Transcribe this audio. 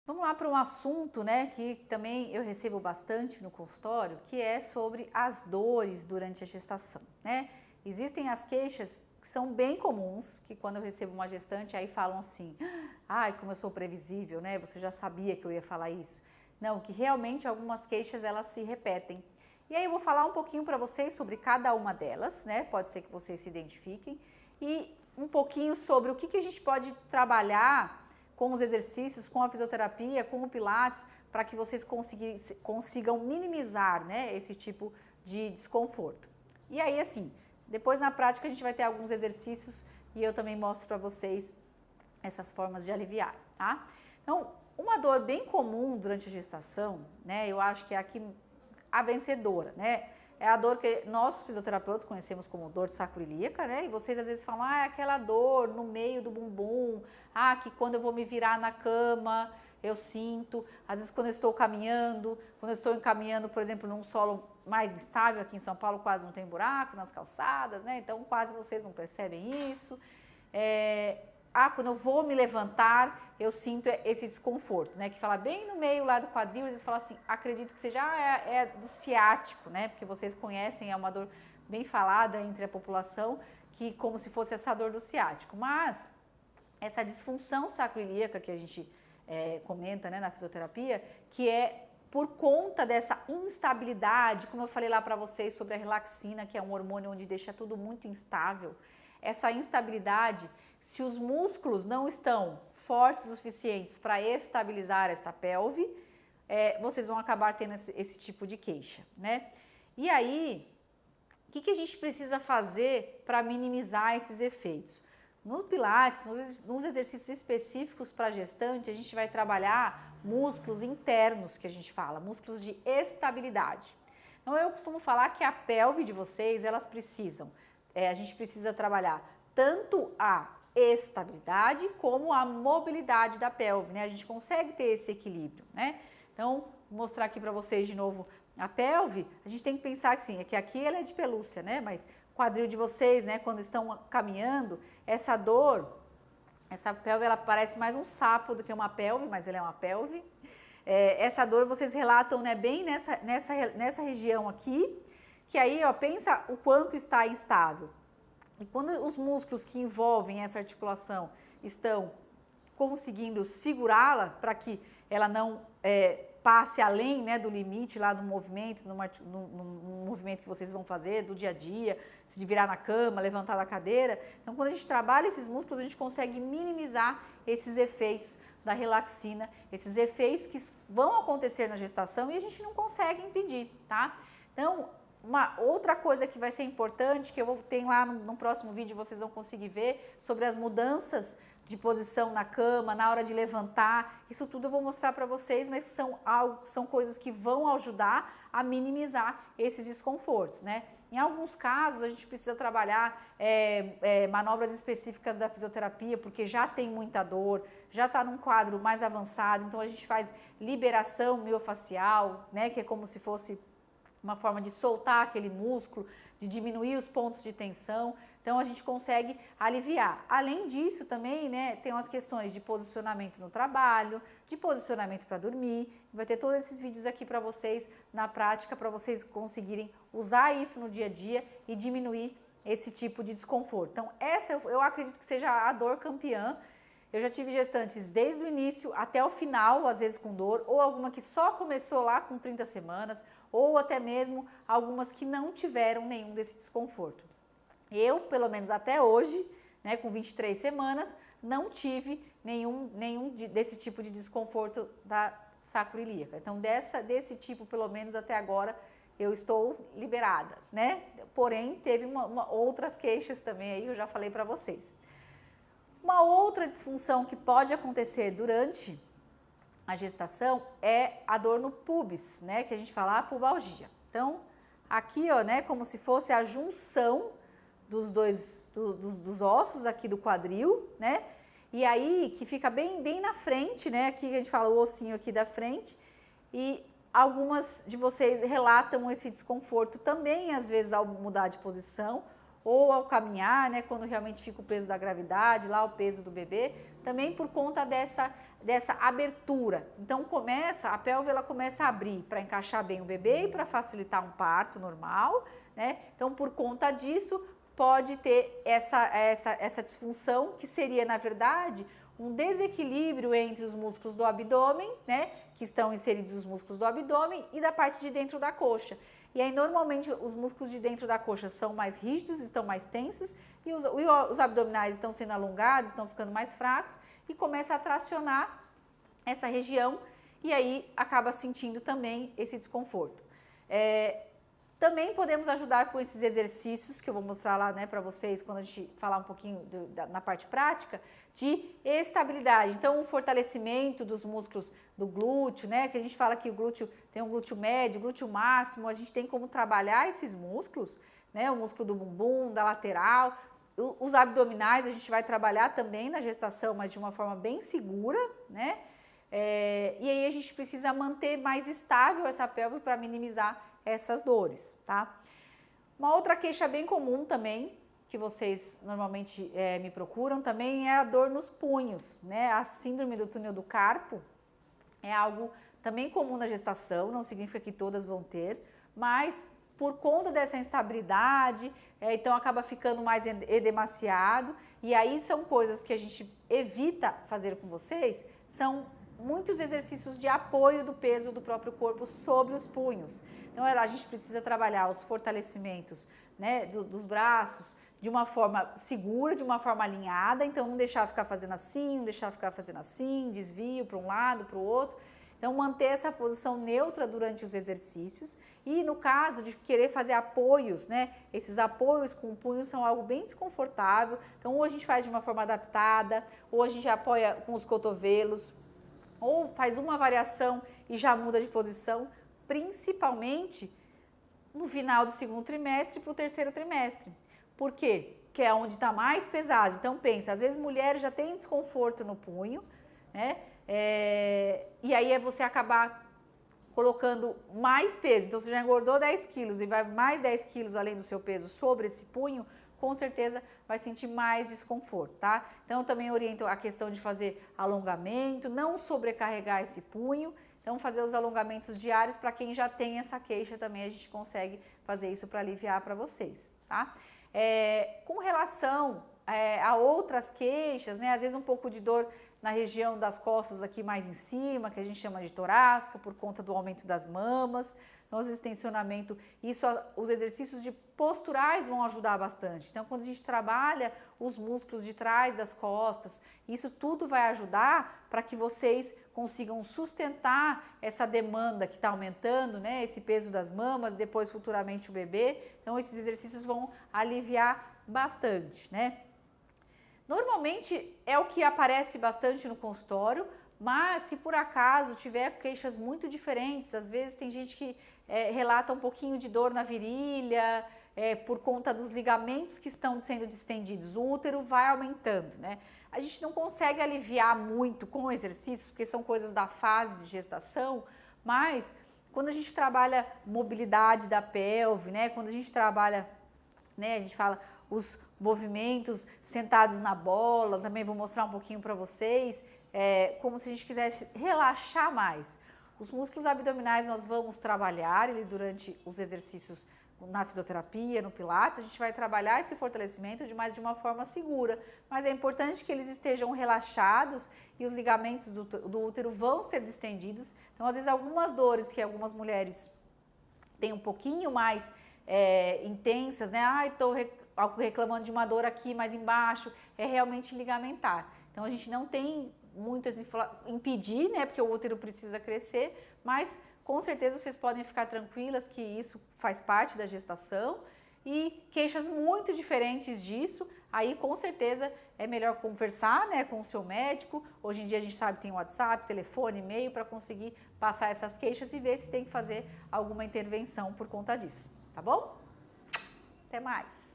Vamos lá para um assunto, né, que também eu recebo bastante no consultório, que é sobre as dores durante a gestação, né? Existem as queixas que são bem comuns, que quando eu recebo uma gestante, aí falam assim, ai, como eu sou previsível, né? Você já sabia que eu ia falar isso. Não, que realmente algumas queixas elas se repetem. E aí eu vou falar um pouquinho para vocês sobre cada uma delas, né? Pode ser que vocês se identifiquem e um pouquinho sobre o que a gente pode trabalhar com os exercícios, com a fisioterapia, com o Pilates, para que vocês consigam minimizar, né, esse tipo de desconforto. E aí, assim, depois na prática a gente vai ter alguns exercícios e eu também mostro para vocês essas formas de aliviar, tá? Então, uma dor bem comum durante a gestação, né, eu acho que é aqui a vencedora, né? É a dor que nós fisioterapeutas conhecemos como dor sacroiliaca, né? E vocês às vezes falam, ah, é aquela dor no meio do bumbum, ah, que quando eu vou me virar na cama, eu sinto. Às vezes quando eu estou caminhando, quando eu estou caminhando, por exemplo, num solo mais instável, aqui em São Paulo quase não tem buraco nas calçadas, né? Então quase vocês não percebem isso. Quando eu vou me levantar, eu sinto esse desconforto, né? Que fala bem no meio lá do quadril, eles falam assim, acredito que seja do ciático, né? Porque vocês conhecem, é uma dor bem falada entre a população, que como se fosse essa dor do ciático. Mas essa disfunção sacroiliaca que a gente comenta, né, na fisioterapia, que é por conta dessa instabilidade, como eu falei lá para vocês sobre a relaxina, que é um hormônio onde deixa tudo muito instável, essa instabilidade, se os músculos não estão fortes o suficientes para estabilizar esta pelve, vocês vão acabar tendo esse tipo de queixa, né? E aí, o que a gente precisa fazer para minimizar esses efeitos? No Pilates, nos exercícios específicos para gestante, a gente vai trabalhar músculos internos, que a gente fala, músculos de estabilidade. Então, eu costumo falar que a pelve de vocês, elas precisam, a gente precisa trabalhar tanto a estabilidade como a mobilidade da pelve, né? A gente consegue ter esse equilíbrio, né? Então, vou mostrar aqui para vocês de novo a pelve. A gente tem que pensar que sim, que aqui ela é de pelúcia, né? Mas o quadril de vocês, né, quando estão caminhando, essa dor, essa pelve, ela parece mais um sapo do que uma pelve, mas ela é uma pelve. Essa dor vocês relatam, né, bem nessa região aqui, que aí, ó, pensa o quanto está instável. E quando os músculos que envolvem essa articulação estão conseguindo segurá-la para que ela não passe além, né, do limite lá do movimento, no movimento que vocês vão fazer do dia a dia, se virar na cama, levantar da cadeira. Então, quando a gente trabalha esses músculos, a gente consegue minimizar esses efeitos da relaxina, esses efeitos que vão acontecer na gestação e a gente não consegue impedir, tá? Então, uma outra coisa que vai ser importante, que eu tenho lá no próximo vídeo, vocês vão conseguir ver, sobre as mudanças de posição na cama, na hora de levantar, isso tudo eu vou mostrar para vocês, mas são coisas que vão ajudar a minimizar esses desconfortos, né? Em alguns casos, a gente precisa trabalhar manobras específicas da fisioterapia, porque já tem muita dor, já está num quadro mais avançado, então a gente faz liberação miofacial, né, que é como se fosse uma forma de soltar aquele músculo, de diminuir os pontos de tensão, então a gente consegue aliviar. Além disso também, né, tem umas questões de posicionamento no trabalho, de posicionamento para dormir, vai ter todos esses vídeos aqui para vocês na prática, para vocês conseguirem usar isso no dia a dia e diminuir esse tipo de desconforto. Então essa eu acredito que seja a dor campeã. Eu já tive gestantes desde o início até o final, às vezes com dor, ou alguma que só começou lá com 30 semanas, ou até mesmo algumas que não tiveram nenhum desse desconforto. Eu, pelo menos até hoje, né, com 23 semanas, não tive nenhum desse tipo de desconforto da sacroiliaca. Então, desse tipo, pelo menos até agora, eu estou liberada, né? Porém, teve outras queixas também aí, eu já falei para vocês. Uma outra disfunção que pode acontecer durante a gestação é a dor no pubis, né, que a gente fala a pubalgia. Então, aqui, ó, né, como se fosse a junção dos ossos aqui do quadril, né, e aí que fica bem na frente, né, aqui a gente fala o ossinho aqui da frente, e algumas de vocês relatam esse desconforto também, às vezes, ao mudar de posição, ou ao caminhar, né, quando realmente fica o peso da gravidade, lá o peso do bebê, também por conta dessa abertura. Então a pelve ela começa a abrir para encaixar bem o bebê e para facilitar um parto normal, né? Então por conta disso pode ter essa disfunção que seria na verdade um desequilíbrio entre os músculos do abdômen, né, que estão inseridos os músculos do abdômen e da parte de dentro da coxa. E aí, normalmente, os músculos de dentro da coxa são mais rígidos, estão mais tensos, e os abdominais estão sendo alongados, estão ficando mais fracos, e começa a tracionar essa região, e aí acaba sentindo também esse desconforto. Também podemos ajudar com esses exercícios, que eu vou mostrar lá, né, para vocês, quando a gente falar um pouquinho na parte prática, de estabilidade. Então, o fortalecimento dos músculos do glúteo, né, que a gente fala que o glúteo tem um glúteo médio, glúteo máximo, a gente tem como trabalhar esses músculos, né, o músculo do bumbum, da lateral, os abdominais a gente vai trabalhar também na gestação, mas de uma forma bem segura, né, e aí a gente precisa manter mais estável essa pelve para minimizar essas dores, tá? Uma outra queixa bem comum também, que vocês normalmente me procuram, também é a dor nos punhos, né? A síndrome do túnel do carpo é algo também comum na gestação, não significa que todas vão ter, mas por conta dessa instabilidade, então acaba ficando mais edemaciado, e aí são coisas que a gente evita fazer com vocês, são muitos exercícios de apoio do peso do próprio corpo sobre os punhos. Então a gente precisa trabalhar os fortalecimentos, né, dos braços de uma forma segura, de uma forma alinhada, então não deixar ficar fazendo assim, não deixar ficar fazendo assim, desvio para um lado, para o outro. Então manter essa posição neutra durante os exercícios e no caso de querer fazer apoios, né, esses apoios com o punho são algo bem desconfortável, então ou a gente faz de uma forma adaptada, ou a gente apoia com os cotovelos, ou faz uma variação e já muda de posição, principalmente no final do segundo trimestre para o terceiro trimestre. Por quê? Que é onde está mais pesado. Então pensa, às vezes mulheres já têm desconforto no punho, né? E aí você acabar colocando mais peso. Então você já engordou 10 quilos e vai mais 10 quilos além do seu peso sobre esse punho, com certeza vai sentir mais desconforto, tá? Então eu também oriento a questão de fazer alongamento, não sobrecarregar esse punho. Então fazer os alongamentos diários para quem já tem essa queixa também a gente consegue fazer isso para aliviar para vocês, tá? Com relação a outras queixas, né? Às vezes um pouco de dor na região das costas aqui mais em cima, que a gente chama de torácica, por conta do aumento das mamas, nosso extensionamento, os exercícios de posturais vão ajudar bastante. Então, quando a gente trabalha os músculos de trás das costas, isso tudo vai ajudar para que vocês consigam sustentar essa demanda que está aumentando, né? Esse peso das mamas, depois futuramente o bebê. Então, esses exercícios vão aliviar bastante, né? Normalmente é o que aparece bastante no consultório, mas se por acaso tiver queixas muito diferentes, às vezes tem gente que relata um pouquinho de dor na virilha, por conta dos ligamentos que estão sendo distendidos, o útero vai aumentando, né? A gente não consegue aliviar muito com exercícios, porque são coisas da fase de gestação, mas quando a gente trabalha mobilidade da pelve, né? Quando a gente trabalha, né? A gente fala os movimentos sentados na bola, também vou mostrar um pouquinho para vocês, como se a gente quisesse relaxar mais. Os músculos abdominais nós vamos trabalhar ele durante os exercícios na fisioterapia, no pilates, a gente vai trabalhar esse fortalecimento de uma forma segura, mas é importante que eles estejam relaxados e os ligamentos do útero vão ser distendidos. Então, às vezes, algumas dores que algumas mulheres têm um pouquinho mais intensas, né? Estou reclamando de uma dor aqui mais embaixo, é realmente ligamentar. Então, a gente não tem muitas impedir, né? Porque o útero precisa crescer, mas com certeza vocês podem ficar tranquilas que isso faz parte da gestação e queixas muito diferentes disso, aí com certeza é melhor conversar, né, com o seu médico. Hoje em dia a gente sabe que tem WhatsApp, telefone, e-mail para conseguir passar essas queixas e ver se tem que fazer alguma intervenção por conta disso, tá bom? Até mais!